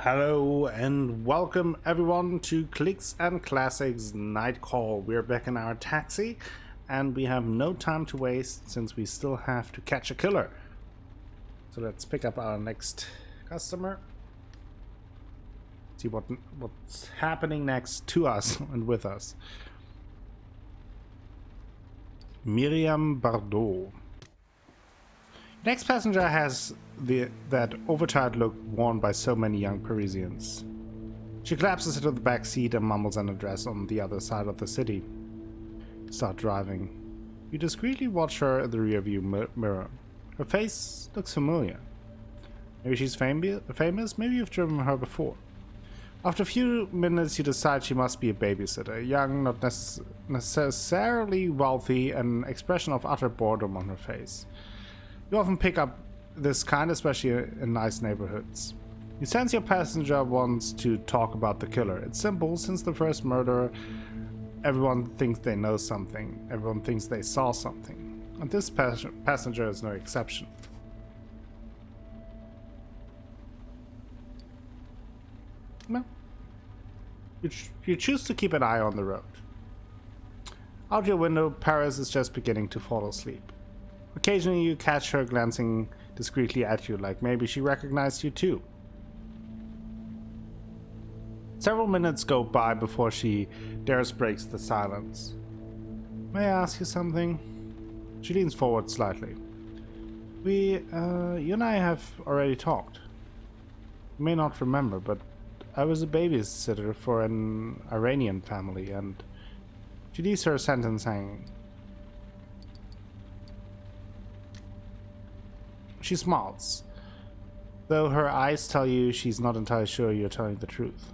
Hello and welcome everyone to Clicks and Classics Night Call. We're back in our taxi and we have no time to waste since we still have to catch a killer. So let's pick up our next customer. See what's happening next to us and with us. Miriam Bardot. Next passenger has that overtired look worn by so many young Parisians. She collapses into the back seat and mumbles an address on the other side of the city. Start driving. You discreetly watch her in the rearview mirror. Her face looks familiar. Maybe she's famous, maybe you've driven her before. After a few minutes you decide she must be a babysitter, young, not necessarily wealthy, an expression of utter boredom on her face. You often pick up this kind, especially in nice neighborhoods. You sense your passenger wants to talk about the killer. It's simple, since the first murder, everyone thinks they know something. Everyone thinks they saw something. And this passenger is no exception. No. You choose to keep an eye on the road. Out your window, Paris is just beginning to fall asleep. Occasionally you catch her glancing discreetly at you, like maybe she recognized you too. Several minutes go by before she dares breaks the silence. May I ask you something? She leans forward slightly. You and I have already talked. You may not remember, but I was a babysitter for an Iranian family, and she leaves her sentence hanging. She smiles, though her eyes tell you she's not entirely sure you're telling the truth.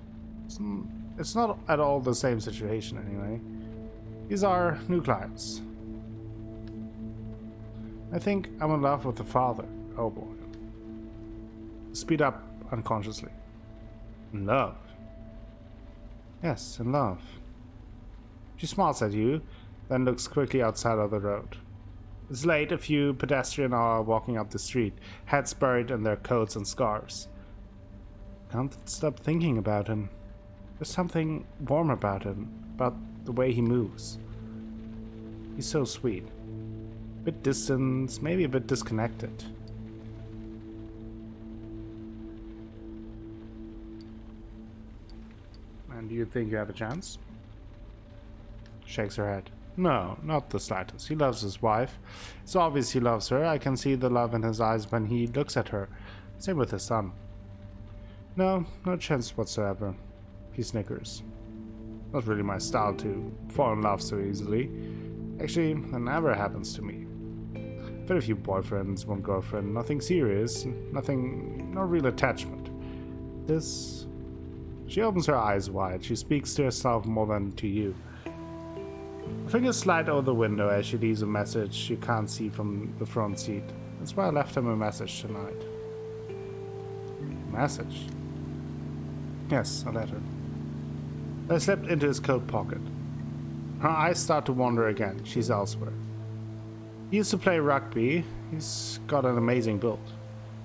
It's not at all the same situation anyway. These are new clients. I think I'm in love with the father. Oh boy. Speed up unconsciously. In love? Yes, in love. She smiles at you, then looks quickly outside of the road. It's late, a few pedestrians are walking up the street, heads buried in their coats and scarves. Can't stop thinking about him. There's something warm about him, about the way he moves. He's so sweet. A bit distant, maybe a bit disconnected. And do you think you have a chance? Shakes her head. No, not the slightest. He loves his wife. It's obvious he loves her. I can see the love in his eyes when he looks at her. Same with his son. No chance whatsoever. He snickers. Not really my style to fall in love so easily. Actually, that never happens to me. I've had a few boyfriends, one girlfriend, nothing serious, no real attachment. This... She opens her eyes wide. She speaks to herself more than to you. Her fingers slide over the window as she leaves a message you can't see from the front seat. That's why I left him a message tonight. Message? Yes, a letter. I slipped into his coat pocket. Her eyes start to wander again. She's elsewhere. He used to play rugby. He's got an amazing build.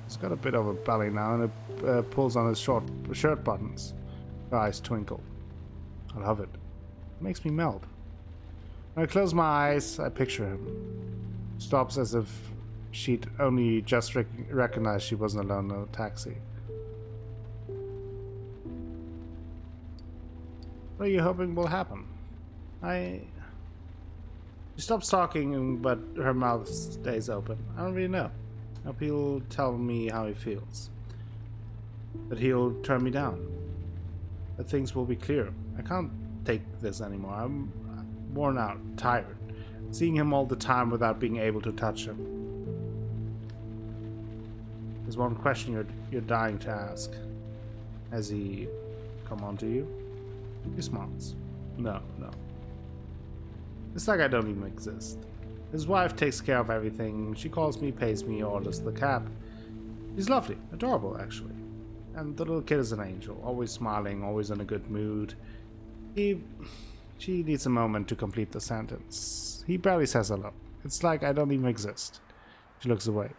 He's got a bit of a belly now and it pulls on his short shirt buttons. Her eyes twinkle. I love it. It makes me melt. When I close my eyes, I picture him. Stops as if she'd only just recognized she wasn't alone in a taxi. What are you hoping will happen? She stops talking, but her mouth stays open. I don't really know. I hope he'll tell me how he feels. That he'll turn me down. That things will be clear. I can't take this anymore. I'm worn out, tired, seeing him all the time without being able to touch him. There's one question you're dying to ask. Has he come on to you? He smiles. No. It's like I don't even exist. His wife takes care of everything. She calls me, pays me, orders the cab. He's lovely, adorable actually. And the little kid is an angel, always smiling, always in a good mood. She needs a moment to complete the sentence. He barely says hello. It's like I don't even exist. She looks away.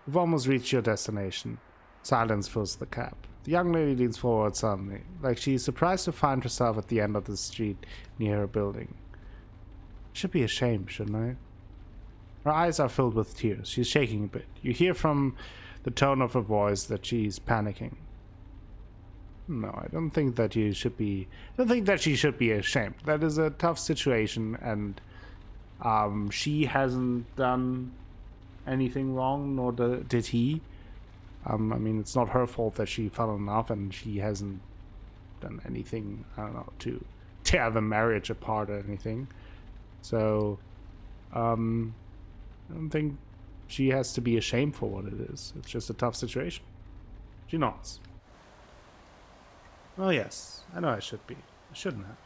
You've almost reached your destination. Silence fills the cab. The young lady leans forward suddenly, like she's surprised to find herself at the end of the street near her building. I should be ashamed, shouldn't I? Her eyes are filled with tears. She's shaking a bit. You hear from the tone of her voice that she's panicking. No, I don't think that you should be... I don't think that she should be ashamed. That is a tough situation, and she hasn't done anything wrong, nor did he. I mean, it's not her fault that she fell in love, and she hasn't done anything, I don't know, to tear the marriage apart or anything. So, I don't think she has to be ashamed for what it is. It's just a tough situation. She nods. Oh yes, I know I should be. I shouldn't have.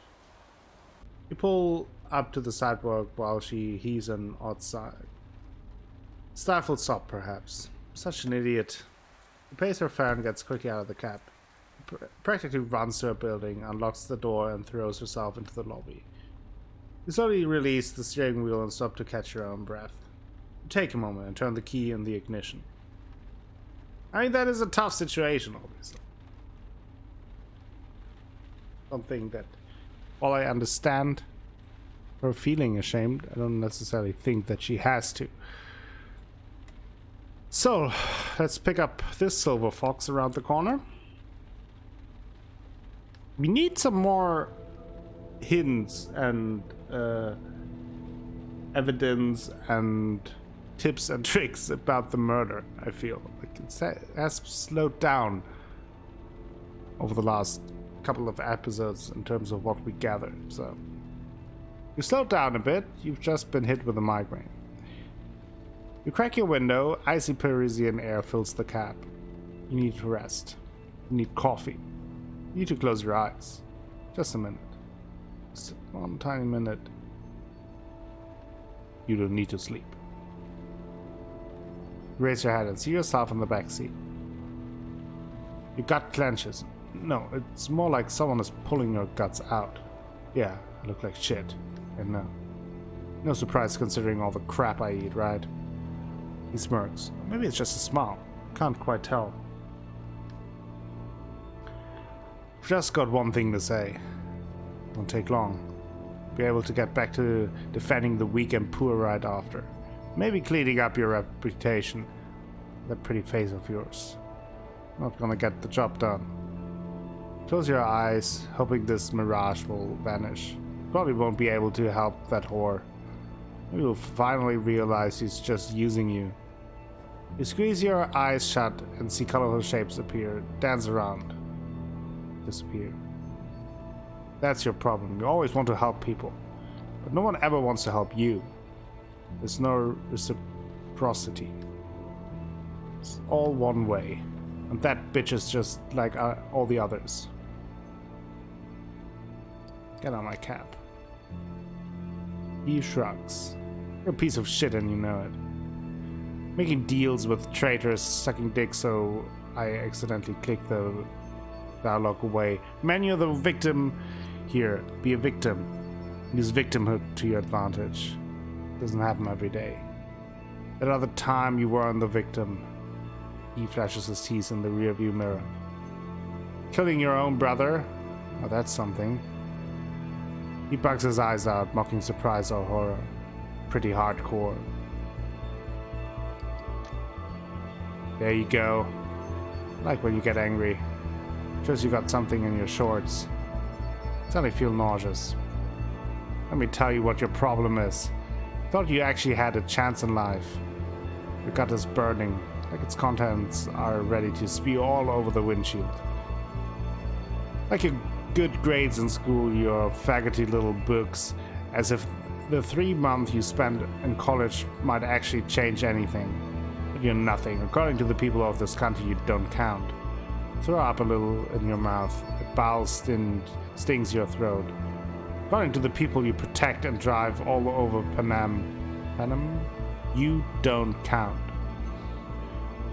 You pull up to the sidewalk while she heaves an odd sigh. Stifled sob, perhaps. Such an idiot. She pays her fare and gets quickly out of the cab. Practically runs to her building, unlocks the door, and throws herself into the lobby. You slowly release the steering wheel and stop to catch your own breath. You take a moment and turn the key in the ignition. I mean, that is a tough situation, obviously. Something that, while I understand her feeling ashamed, I don't necessarily think that she has to. So, let's pick up this silver fox around the corner. We need some more hints and evidence and tips and tricks about the murder, I feel. Like it has slowed down over the last couple of episodes in terms of what we gathered, so... You slowed down a bit, you've just been hit with a migraine. You crack your window, icy Parisian air fills the cab. You need to rest. You need coffee. You need to close your eyes. Just a minute. Just one tiny minute. You don't need to sleep. Raise your head and see yourself in the back seat. Your gut clenches. No, it's more like someone is pulling your guts out. Yeah, I look like shit. And no. No surprise considering all the crap I eat, right? He smirks. Maybe it's just a smile. Can't quite tell. I've just got one thing to say. Won't take long. Be able to get back to defending the weak and poor right after. Maybe cleaning up your reputation. That pretty face of yours. Not gonna get the job done. Close your eyes, hoping this mirage will vanish. Probably won't be able to help that whore. Maybe you'll finally realize he's just using you. You squeeze your eyes shut and see colorful shapes appear, dance around, disappear. That's your problem. You always want to help people, but no one ever wants to help you. There's no reciprocity. It's all one way, and that bitch is just like all the others. Get on my cap. He shrugs. You're a piece of shit and you know it. Making deals with traitors, sucking dick so I accidentally click the dialogue away. Man, you're the victim here. Be a victim. Use victimhood to your advantage. Doesn't happen every day. That other time you weren't the victim. He flashes his teeth in the rearview mirror. Killing your own brother? Oh, that's something. He bugs his eyes out, mocking surprise or horror. Pretty hardcore. There you go. Like when you get angry. Shows you got something in your shorts. Suddenly feel nauseous. Let me tell you what your problem is. Thought you actually had a chance in life. Your gut is burning, like its contents are ready to spew all over the windshield. Like your good grades in school, your faggoty little books, as if the 3 months you spent in college might actually change anything. But you're nothing. According to the people of this country, you don't count. Throw up a little in your mouth. A bowel stings your throat. According to the people you protect and drive all over Panam, you don't count.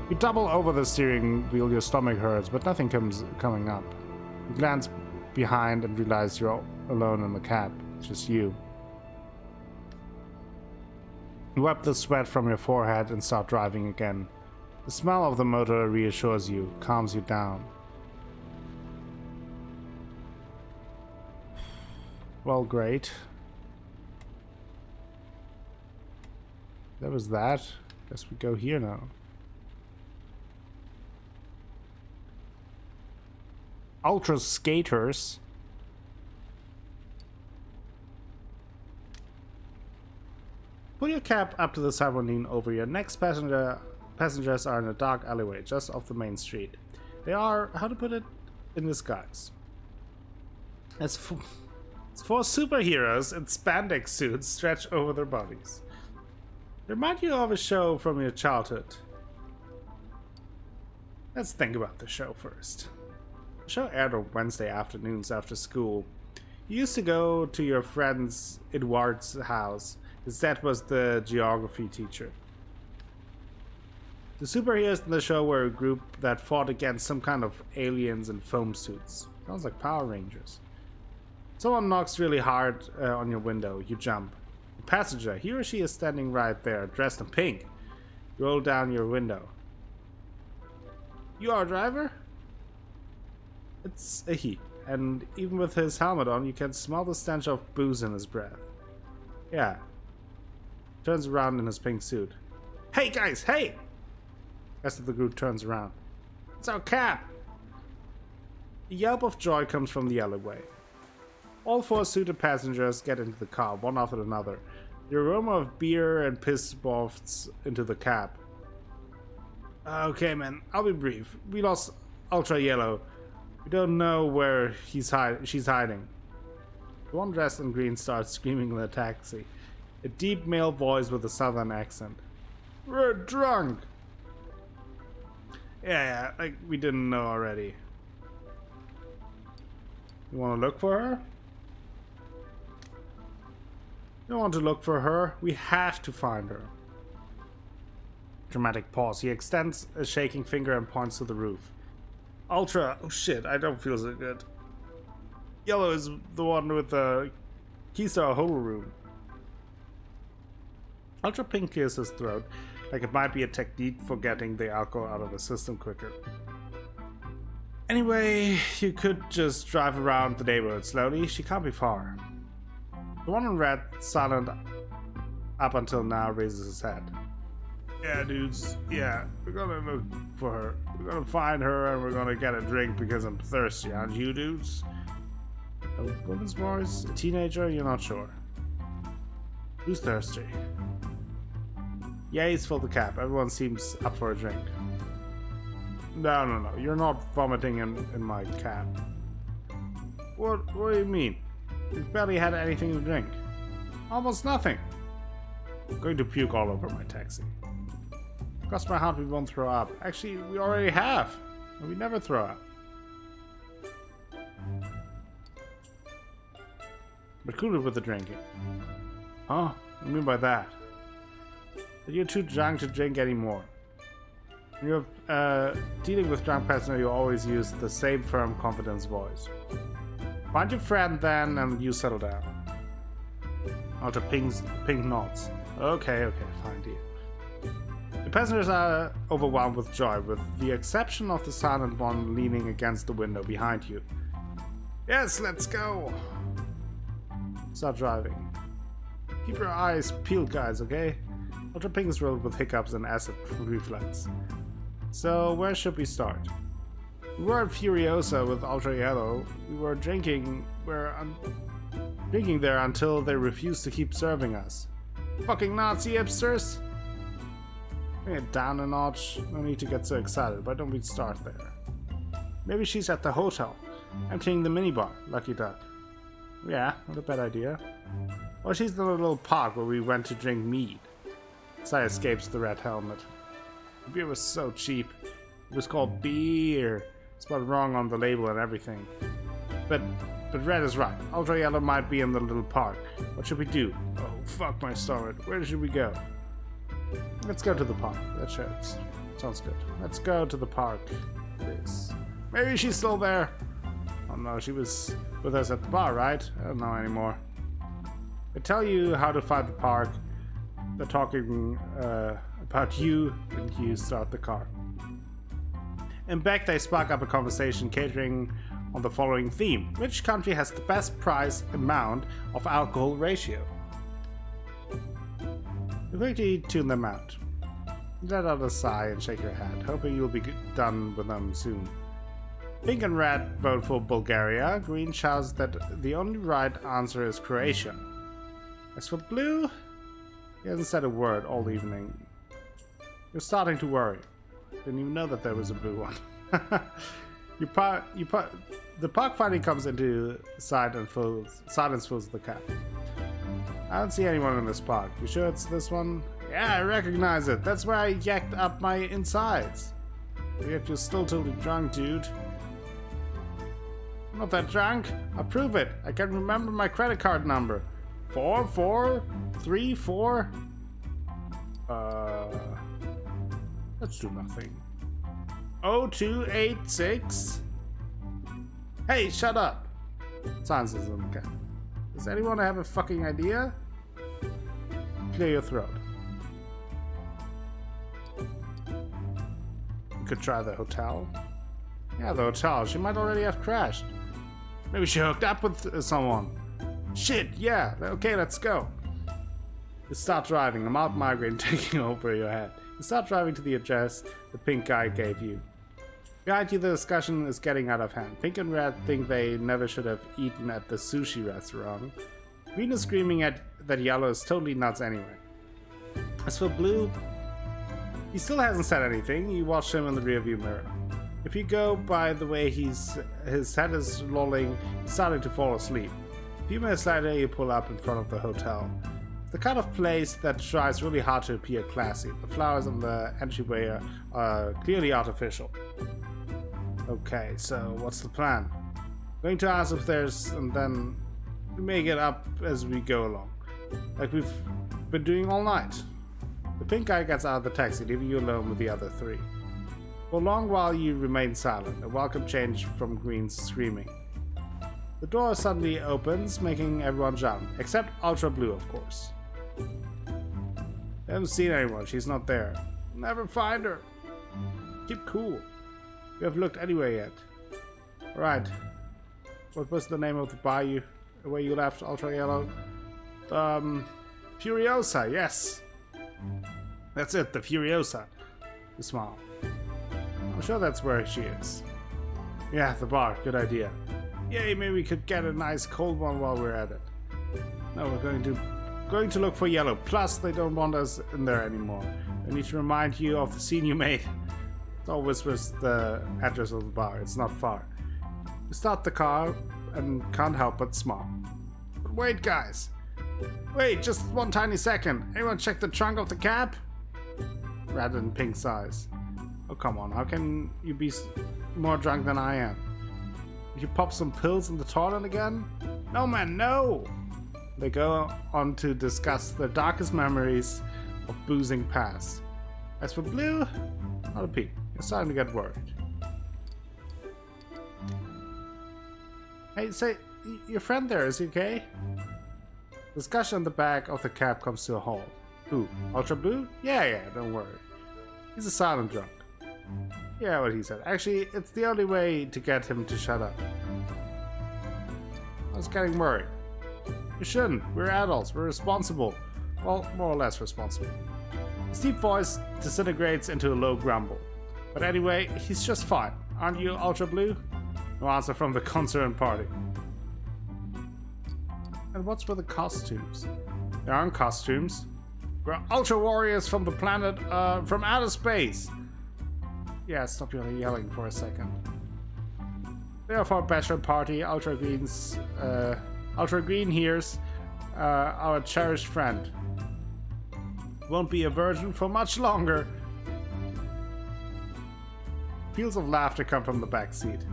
You double over the steering wheel, your stomach hurts, but nothing coming up. You glance behind and realize you're alone in the cab. It's just you. You wipe the sweat from your forehead and start driving again. The smell of the motor reassures you, calms you down. well, great. That was that. Guess we go here now. Ultra skaters. Pull your cab up to the side and lean over. Your next passengers are in a dark alleyway just off the main street. They are, how to put it, in disguise. It's four superheroes in spandex suits stretched over their bodies. They remind you of a show from your childhood. Let's think about the show first. The show aired on Wednesday afternoons after school. You used to go to your friend's Edward's house. His dad was the geography teacher. The superheroes in the show were a group that fought against some kind of aliens in foam suits. Sounds like Power Rangers. Someone knocks really hard on your window. You jump. A passenger, he or she is standing right there, dressed in pink. You roll down your window. You are a driver? It's a he. And even with his helmet on, you can smell the stench of booze in his breath. Yeah. Turns around in his pink suit. Hey guys, hey! The rest of the group turns around. It's our cab! A yelp of joy comes from the alleyway. All four suited passengers get into the car, one after another. The aroma of beer and piss wafts into the cab. Okay, man, I'll be brief. We lost Ultra Yellow. We don't know where she's hiding. The one dressed in green starts screaming in the taxi. A deep male voice with a southern accent. We're drunk! Yeah, like we didn't know already. You want to look for her? You don't want to look for her. We have to find her. Dramatic pause. He extends a shaking finger and points to the roof. Ultra. Oh shit, I don't feel so good. Yellow is the one with the keys to our whole room. Ultra Pink clears his throat, like it might be a technique for getting the alcohol out of the system quicker. Anyway, you could just drive around the neighborhood slowly. She can't be far. The one in red, silent up until now, raises his head. Yeah, dudes. Yeah, we're gonna look for her. We're gonna find her and we're gonna get a drink because I'm thirsty, aren't you, dudes? A woman's voice? A teenager? You're not sure. Who's thirsty? Yeah, he's filled the cab. Everyone seems up for a drink. No. You're not vomiting in my cab. What do you mean? We've barely had anything to drink. Almost nothing. I'm going to puke all over my taxi. Cross my heart we won't throw up. Actually, we already have. We never throw up. But cool it with the drinking. Huh? What do you mean by that? That you're too drunk to drink anymore. When you're dealing with drunk passengers, you always use the same firm confidence voice. Find your friend then and you settle down. Ultra Pink nods. Okay, fine deal. The passengers are overwhelmed with joy, with the exception of the silent one leaning against the window behind you. Yes, let's go! Start driving. Keep your eyes peeled, guys, okay? Ultra Pink is riddled with hiccups and acid reflux. So, where should we start? We were at Furiosa with Ultra Yellow. We were drinking there until they refused to keep serving us. Fucking Nazi hipsters! Bring it down a notch. No need to get so excited. Why don't we start there? Maybe she's at the hotel, emptying the minibar. Lucky duck. Yeah, not a bad idea. Or she's in the little park where we went to drink mead. Sai escapes the red helmet. The beer was so cheap. It was called beer. Spelled wrong on the label and everything. But Red is right. Ultra Yellow might be in the little park. What should we do? Oh, fuck my stomach. Where should we go? Let's go to the park. That sounds good. Let's go to the park. Please. Maybe she's still there. Oh no, she was with us at the bar, right? I don't know anymore. They tell you how to find the park. They're talking about you and you start the car. And back they spark up a conversation catering on the following theme: which country has the best price amount of alcohol ratio? You quickly tune them out. Let out a sigh and shake your head, hoping you'll be done with them soon. Pink and red vote for Bulgaria. Green shouts that the only right answer is Croatia. As for blue, he hasn't said a word all evening. You're starting to worry. Didn't even know that there was a blue one. The park finally comes into sight and silence fills the cap. I don't see anyone in this park. You sure it's this one? Yeah, I recognize it. That's where I yacked up my insides. Yet you're still totally drunk, dude. I'm not that drunk. I'll prove it. I can remember my credit card number. 4434. Let's do nothing. 0286. Hey, shut up. Silence is in the cap. Does anyone have a fucking idea? Clear your throat. You could try the hotel. Yeah, the hotel. She might already have crashed. Maybe she hooked up with someone. Shit, yeah. Okay, let's go. You start driving. A mild migraine taking over your head. You start driving to the address the pink guy gave you. Behind you, the discussion is getting out of hand. Pink and red think they never should have eaten at the sushi restaurant. Green is screaming at that yellow is totally nuts anyway. As for blue, he still hasn't said anything. You watch him in the rearview mirror. If you go by the way his head is lolling, he's starting to fall asleep. A few minutes later, you pull up in front of the hotel. It's the kind of place that tries really hard to appear classy. The flowers on the entryway are clearly artificial. Okay, so what's the plan? Going to ask if there's, and then we make it up as we go along, like we've been doing all night. The pink guy gets out of the taxi, leaving you alone with the other three. For a long while you remain silent, a welcome change from Green's screaming. The door suddenly opens, making everyone jump, except Ultra Blue, of course. I haven't seen anyone, she's not there. Never find her. Keep cool. You have looked anywhere yet. Right. What was the name of the bar where you left, Ultra Yellow? Furiosa, yes. That's it, the Furiosa. You smile. I'm sure that's where she is. Yeah, the bar, good idea. Yay, maybe we could get a nice cold one while we're at it. No, we're going to look for Yellow. Plus, they don't want us in there anymore. I need to remind you of the scene you made. It all whispers the address of the bar. It's not far. You start the car and can't help but smile. But wait, guys. Wait, just one tiny second. Anyone check the trunk of the cab? Red and pink sighs. Oh, come on. How can you be more drunk than I am? Did you pop some pills in the toilet again? No, man, no! They go on to discuss their darkest memories of boozing past. As for Blue, not a peep. You're starting to get worried. Hey, say, your friend there, is he okay? Discussion on the back of the cab comes to a halt. Who? Ultra Blue? Yeah, don't worry. He's a silent drunk. Yeah, what he said. Actually, it's the only way to get him to shut up. I was getting worried. You shouldn't. We're adults. We're responsible. Well, more or less responsible. His deep voice disintegrates into a low grumble. But anyway, he's just fine. Aren't you, Ultra Blue? No answer from the concerned party. And what's with the costumes? There aren't costumes. We're Ultra Warriors from the planet, from outer space. Yeah, stop your yelling for a second. They are for a bachelor party. Ultra Green here's our cherished friend. Won't be a virgin for much longer. Peals of laughter come from the back seat.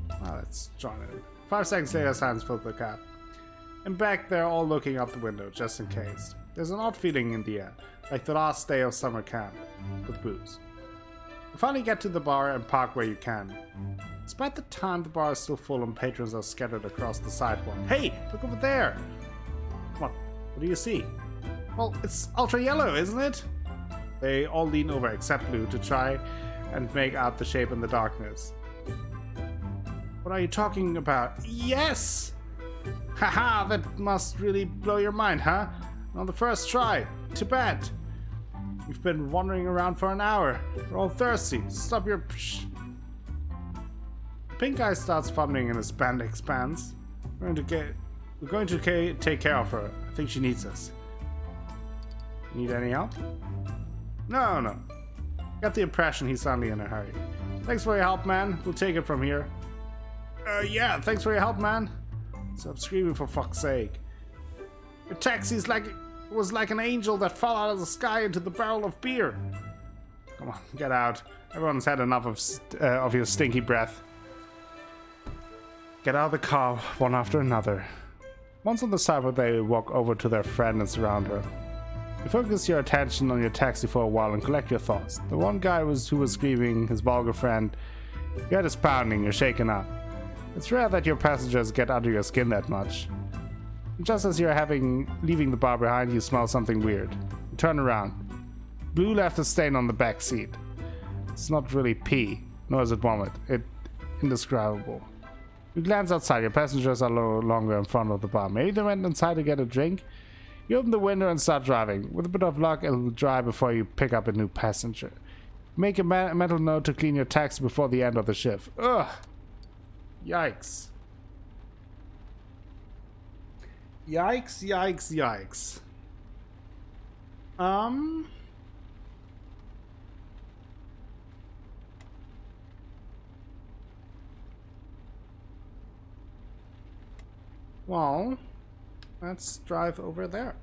Well, let's join in. 5 seconds later, silence fills the cab. And back, they're all looking out the window, just in case. There's an odd feeling in the air, like the last day of summer camp, with booze. You finally get to the bar and park where you can. Despite the time, the bar is still full and patrons are scattered across the sidewalk. Hey, look over there! What do you see? Well, it's Ultra Yellow, isn't it? They all lean over, except Blue, to try and make out the shape in the darkness. What are you talking about? Yes! Haha, that must really blow your mind, huh? On the first try. Too bad. We've been wandering around for an hour. We're all thirsty. Stop your psh. Pink guy starts fumbling in his spandex pants. We're going to take care of her. I think she needs us. Need any help? No. Got the impression he's suddenly in a hurry. Thanks for your help, man. We'll take it from here. Yeah, thanks for your help, man. Stop screaming, for fuck's sake. Your taxi was like an angel that fell out of the sky into the barrel of beer. Come on, get out. Everyone's had enough of your stinky breath. Get out of the car, one after another. Once on the sidewalk, they walk over to their friend and surround her. You focus your attention on your taxi for a while and collect your thoughts. The one guy who was screaming, his vulgar friend. Your head is pounding, you're shaken up. It's rare that your passengers get under your skin that much. Just as you're leaving the bar behind, you smell something weird. You turn around. Blue left a stain on the back seat. It's not really pee, nor is it vomit. It's indescribable. You glance outside. Your passengers are no longer in front of the bar. Maybe they went inside to get a drink? You open the window and start driving. With a bit of luck, it'll dry before you pick up a new passenger. Make a mental note to clean your taxi before the end of the shift. Ugh! Yikes. Yikes. Well, let's drive over there.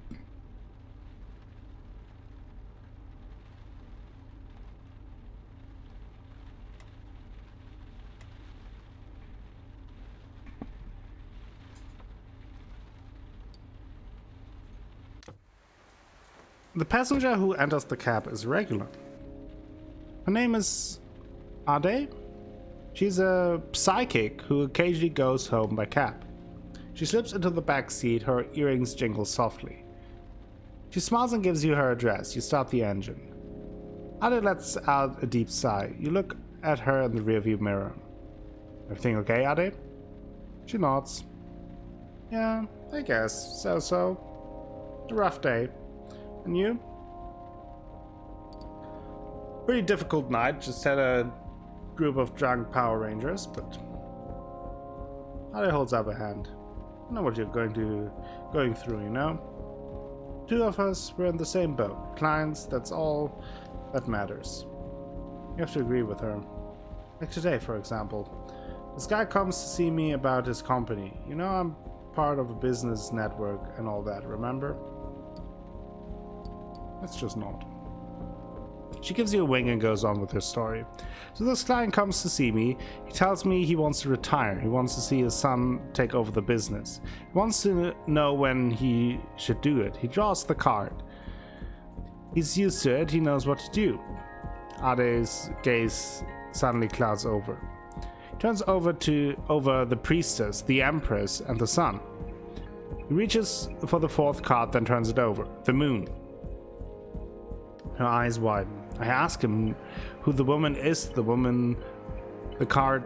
The passenger who enters the cab is regular. Her name is Ade. She's a psychic who occasionally goes home by cab. She slips into the back seat, her earrings jingle softly. She smiles and gives you her address. You start the engine. Ade lets out a deep sigh. You look at her in the rearview mirror. Everything okay, Ade? She nods. Yeah, I guess. So. It's a rough day. And you? Pretty difficult night. Just had a group of drunk Power Rangers, but Ade holds up a hand. I know what you're going through, you know? Two of us were in the same boat. Clients, that's all that matters. You have to agree with her. Like today, for example. This guy comes to see me about his company. You know, I'm part of a business network and all that, remember? Let's just nod. She gives you a wink and goes on with her story. So this client comes to see me. He tells me he wants to retire. He wants to see his son take over the business. He wants to know when he should do it. He draws the card. He's used to it. He knows what to do. Ade's gaze suddenly clouds over. He turns over the priestess, the empress, and the sun. He reaches for the fourth card, then turns it over. The moon. Her eyes widen. I ask him who the woman is, the woman the card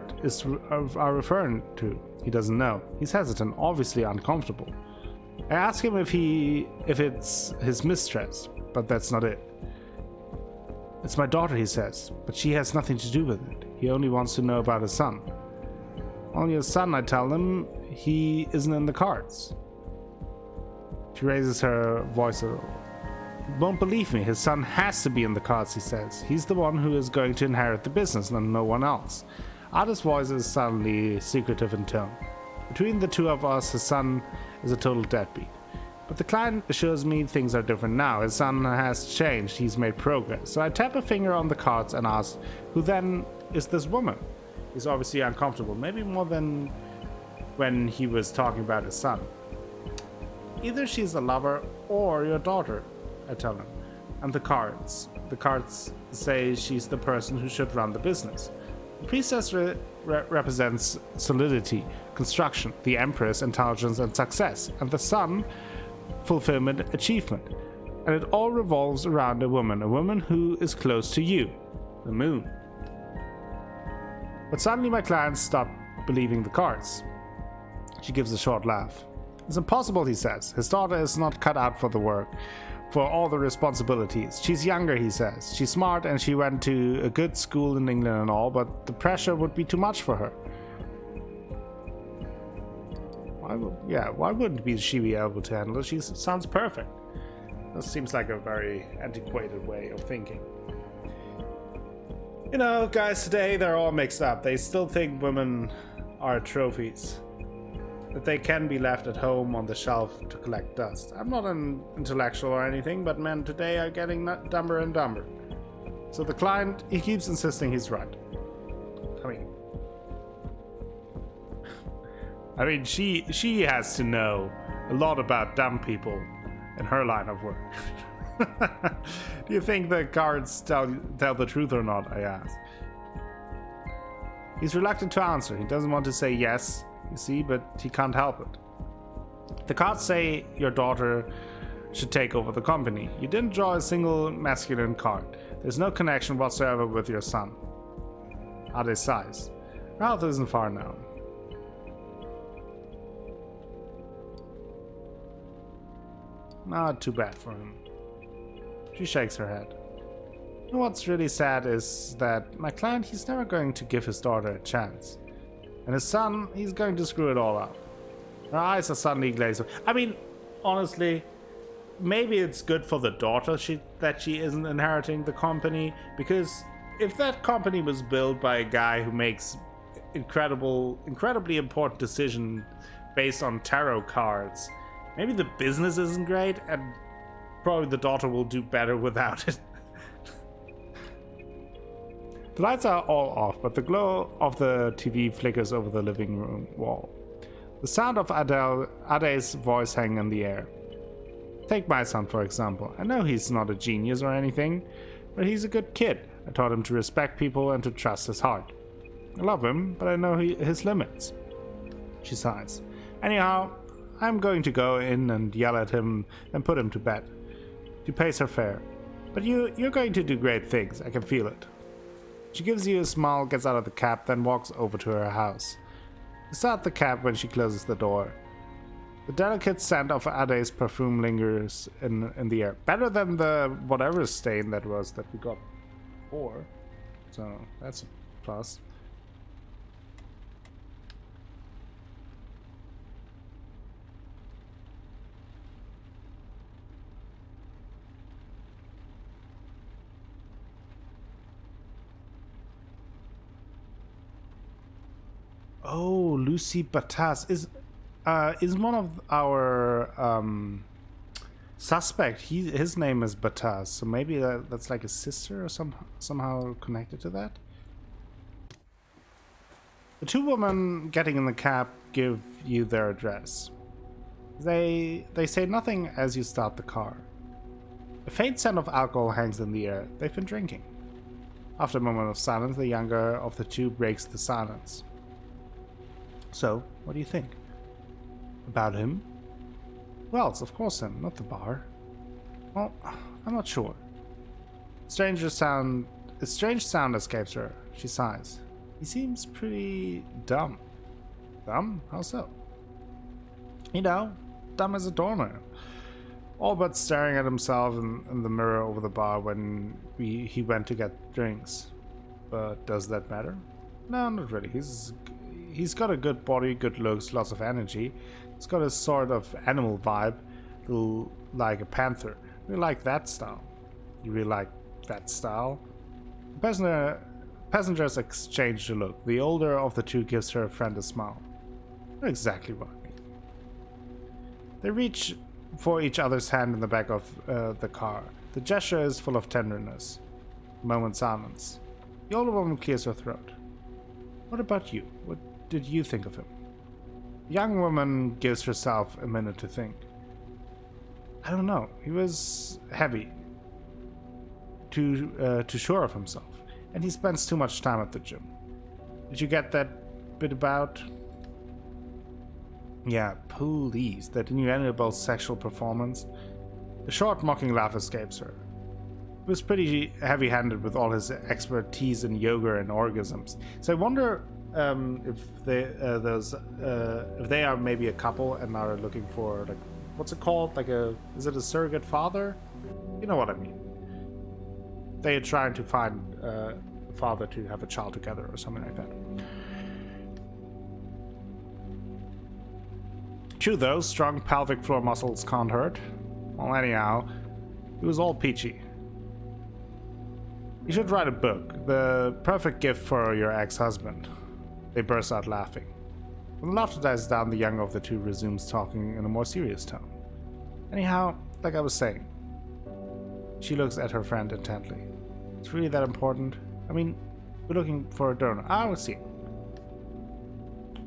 are referring to. He doesn't know. He's hesitant, obviously uncomfortable. I ask him if it's his mistress, but that's not it. It's my daughter, he says, but she has nothing to do with it. He only wants to know about his son. Only his son, I tell him, he isn't in the cards. She raises her voice a little. Won't believe me. His son has to be in the cards, he says. He's the one who is going to inherit the business and no one else. Ada's voice is suddenly secretive in tone. Between the two of us, his son is a total deadbeat. But the client assures me things are different now. His son has changed. He's made progress. So I tap a finger on the cards and ask, who then is this woman? He's obviously uncomfortable, maybe more than when he was talking about his son. Either she's a lover or your daughter, I tell him. And the cards. The cards say she's the person who should run the business. The priestess represents solidity, construction, the empress, intelligence and success, and the sun, fulfillment, achievement. And it all revolves around a woman who is close to you, the moon. But suddenly my clients stop believing the cards. She gives a short laugh. It's impossible, he says. His daughter is not cut out for the work, for all the responsibilities. She's younger, he says. She's smart and she went to a good school in England and all, but the pressure would be too much for her. Why wouldn't she be able to handle it? She sounds perfect. This seems like a very antiquated way of thinking. You know, guys today, they're all mixed up. They still think women are trophies, that they can be left at home on the shelf to collect dust. I'm not an intellectual or anything, but men today are getting dumber and dumber. So the client, he keeps insisting he's right. I mean, she has to know a lot about dumb people in her line of work. Do you think the cards tell the truth or not, I ask. He's reluctant to answer. He doesn't want to say yes, you see, but he can't help it. The cards say your daughter should take over the company. You didn't draw a single masculine card. There's no connection whatsoever with your son. Ade sighs. Ralph isn't far now. Not too bad for him. She shakes her head. You know what's really sad is that my client, he's never going to give his daughter a chance. And his son, he's going to screw it all up. Her eyes are suddenly glazed. I mean, honestly, maybe it's good for the daughter that she isn't inheriting the company, because if that company was built by a guy who makes incredibly important decisions based on tarot cards, maybe the business isn't great, and probably the daughter will do better without it. The lights are all off, but the glow of the TV flickers over the living room wall. The sound of Ade's voice hangs in the air. Take my son, for example. I know he's not a genius or anything, but he's a good kid. I taught him to respect people and to trust his heart. I love him, but I know his limits. She sighs. Anyhow, I'm going to go in and yell at him and put him to bed. She pays her fare. But you're going to do great things, I can feel it. She gives you a smile, gets out of the cab, then walks over to her house. You start the cab when she closes the door. The delicate scent of Ade's perfume lingers in the air. Better than the whatever stain that we got before. So that's a plus. Oh, Lucy Batas is one of our suspect. His name is Batas, so maybe that's like a sister or somehow connected to that. The two women getting in the cab give you their address. They say nothing as you start the car. A faint scent of alcohol hangs in the air. They've been drinking. After a moment of silence, the younger of the two breaks the silence. So, what do you think? About him? Wells, of course him, not the bar. Well, I'm not sure. A strange sound escapes her. She sighs. He seems pretty dumb. Dumb? How so? You know, dumb as a doornail. All but staring at himself in the mirror over the bar when he went to get drinks. But does that matter? No, not really. He's got a good body, good looks, lots of energy. He's got a sort of animal vibe, like a panther. We like that style. You really like that style? Passengers exchange a look. The older of the two gives her friend a smile. Not exactly what I mean. They reach for each other's hand in the back of the car. The gesture is full of tenderness. A moment's silence. The older woman clears her throat. What about you? What did you think of him? The young woman gives herself a minute to think. I don't know. He was heavy. Too sure of himself. And he spends too much time at the gym. Did you get that bit about... Yeah, police. That innuendo sexual performance. A short mocking laugh escapes her. He was pretty heavy-handed with all his expertise in yoga and orgasms. So I wonder if they are maybe a couple and are looking for, like, what's it called? Like is it a surrogate father? You know what I mean. They are trying to find a father to have a child together or something like that. True though, strong pelvic floor muscles can't hurt. Well, anyhow, it was all peachy. You should write a book, the perfect gift for your ex-husband. They burst out laughing. When the laughter dies down, the younger of the two resumes talking in a more serious tone. Anyhow, like I was saying, she looks at her friend intently. It's really that important? I mean, we're looking for a donor. I see.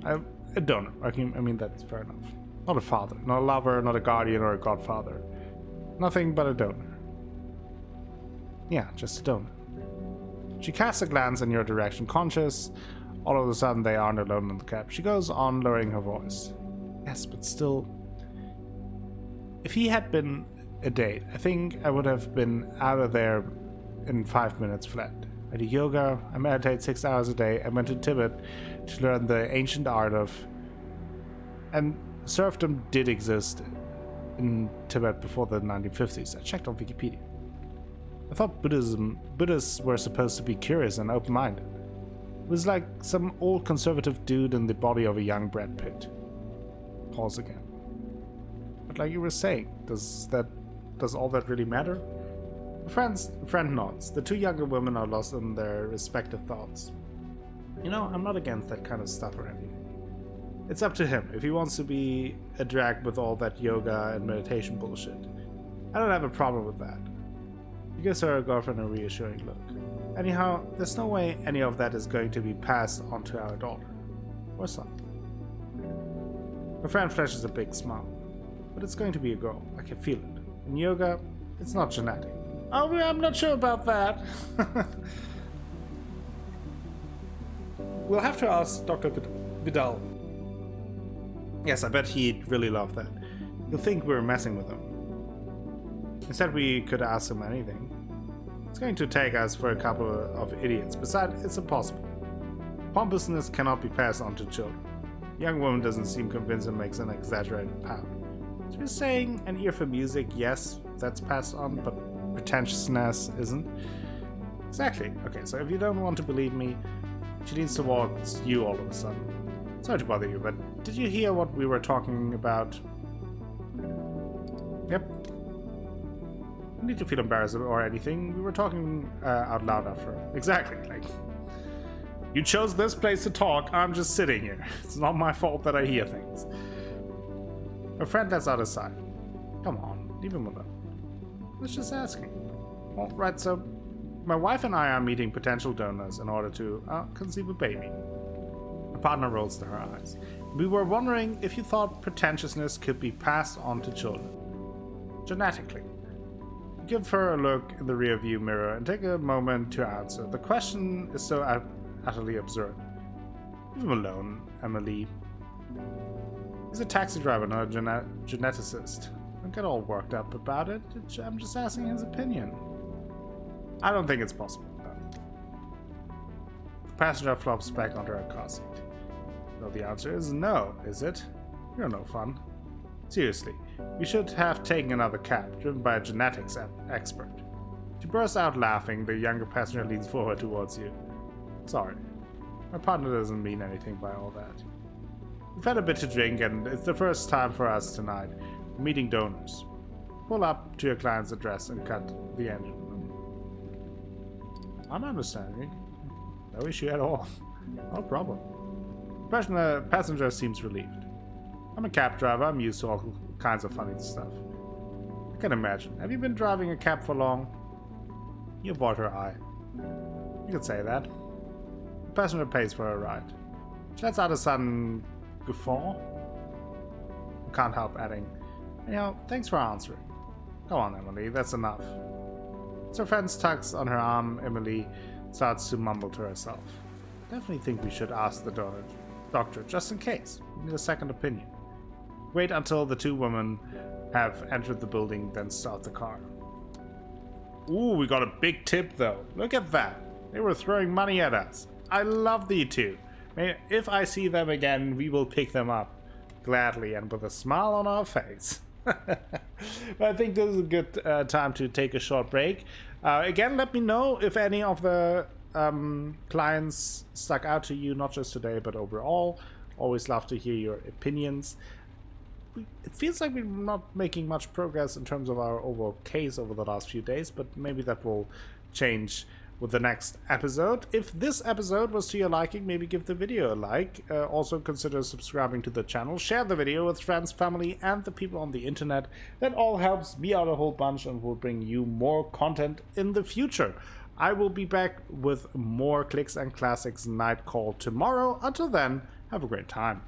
A donor. I mean, that's fair enough. Not a father, not a lover, not a guardian or a godfather. Nothing but a donor. Yeah, just a donor. She casts a glance in your direction, conscious. All of a sudden, they aren't alone in the cab. She goes on, lowering her voice. Yes, but still... If he had been a date, I think I would have been out of there in 5 minutes flat. I do yoga, I meditate 6 hours a day, I went to Tibet to learn the ancient art of... And serfdom did exist in Tibet before the 1950s. I checked on Wikipedia. I thought Buddhists were supposed to be curious and open-minded. It was like some old conservative dude in the body of a young Brad Pitt. Pause again. But like you were saying, does all that really matter? Friend nods. The two younger women are lost in their respective thoughts. You know, I'm not against that kind of stuff or anything. It's up to him if he wants to be a drag with all that yoga and meditation bullshit. I don't have a problem with that. He gives her girlfriend a reassuring look. Anyhow, there's no way any of that is going to be passed on to our daughter. Or son. Her friend flashes a big smile. But it's going to be a girl. I can feel it. In yoga, it's not genetic. Oh, I'm not sure about that. We'll have to ask Dr. Vidal. Yes, I bet he'd really love that. He'll think we're messing with him. Instead, we could ask him anything. It's going to take us for a couple of idiots. Besides, it's impossible. Pompousness cannot be passed on to children. The young woman doesn't seem convinced and makes an exaggerated pout. So you're saying an ear for music, yes, that's passed on, but pretentiousness isn't? Exactly. Okay, so if you don't want to believe me, she leans towards you all of a sudden. Sorry to bother you, but did you hear what we were talking about? Yep. No need to feel embarrassed or anything. We were talking out loud after. Exactly. Like, you chose this place to talk. I'm just sitting here. It's not my fault that I hear things. Her friend lets out a sigh. Come on, leave him alone. I was just asking. Well, right, so my wife and I are meeting potential donors in order to conceive a baby. Her partner rolls to her eyes. We were wondering if you thought pretentiousness could be passed on to children. Genetically. Give her a look in the rearview mirror and take a moment to answer. The question is so utterly absurd. Leave him alone, Emily. He's a taxi driver, not a geneticist. Don't get all worked up about it. I'm just asking his opinion. I don't think it's possible. The passenger flops back onto her car seat. So the answer is no, is it? You're no fun. Seriously, we should have taken another cab, driven by a genetics expert. She bursts out laughing. The younger passenger leans forward towards you. Sorry, my partner doesn't mean anything by all that. We've had a bit to drink, and it's the first time for us tonight. We're meeting donors. Pull up to your client's address and cut the engine. I'm understanding. No issue at all. No problem. The passenger seems relieved. I'm a cab driver. I'm used to all kinds of funny stuff. I can imagine. Have you been driving a cab for long? You avoid her eye. You could say that. The passenger pays for her ride. She lets out a sudden guffaw. Can't help adding, thanks for answering. Come on, Emily, that's enough. As her friend tugs on her arm, Emily starts to mumble to herself. Definitely think we should ask the doctor, just in case. We need a second opinion. Wait until the two women have entered the building, then start the car. Ooh, we got a big tip though. Look at that. They were throwing money at us. I love the two. If I see them again, we will pick them up gladly and with a smile on our face. But I think this is a good time to take a short break. Again, let me know if any of the clients stuck out to you, not just today, but overall. Always love to hear your opinions. It feels like we're not making much progress in terms of our overall case over the last few days, but maybe that will change with the next episode. If this episode was to your liking, maybe give the video a like. Also consider subscribing to the channel. Share the video with friends, family, and the people on the internet. That all helps me out a whole bunch and will bring you more content in the future. I will be back with more Clicks and Classics Night Call tomorrow. Until then, have a great time.